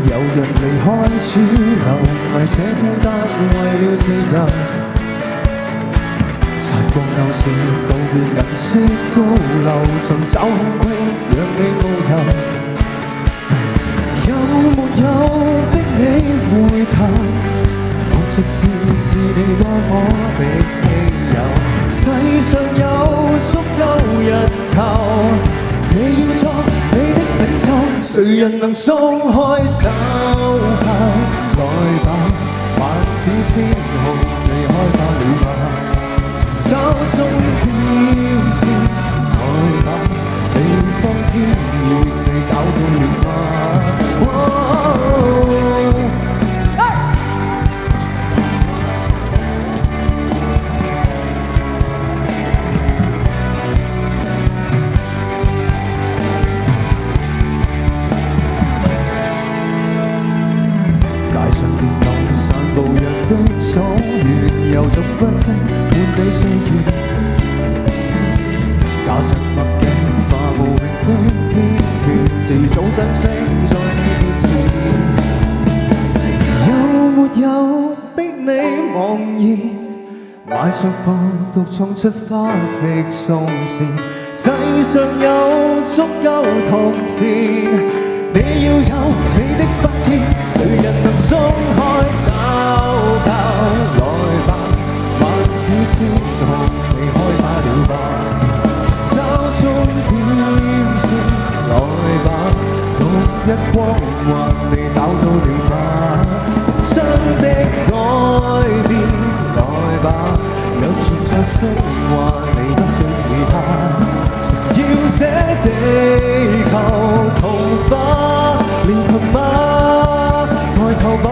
有人離開主流，捱寫孤單為了自由。擦過舊事，告別銀色高樓，尋找空隙讓你遨遊。有沒有逼你回頭？我直視你多麼的稀有。世上有足夠人球，你要做你的領袖。誰人能鬆開手銬？來吧，萬紫千紅，你開發了吧？尋找終點線，來吧，地方天熱，你找到了嗎？草原又總不清滿地歲月，假實墨鏡化無名的天團，遲早真聲在你面前。有沒有逼你茫然，邁着步獨衝出花式衝線？世上有足夠銅錢，你要有你的發現，誰人能鬆開手銬？來吧，萬紫千紅，你開發了吧？尋找終點線，來吧，獨一光環，你找到了嗎？真的改變，來吧，有存在升華，你不需自怕。誰要這地球同化，連群馬抬頭吧。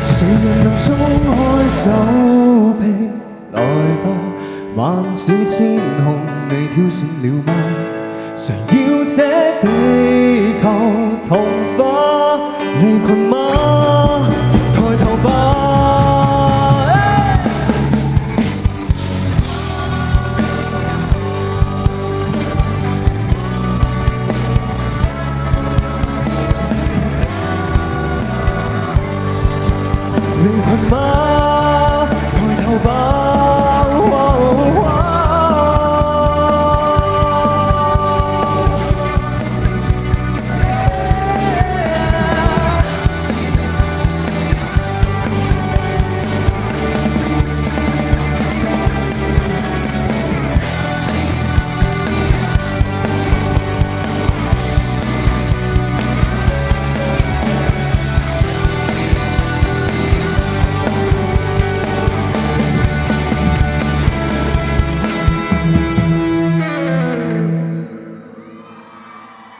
誰人能鬆開手臂？來吧，萬紫千紅，你挑選了嗎？誰要這地球同化，離群馬？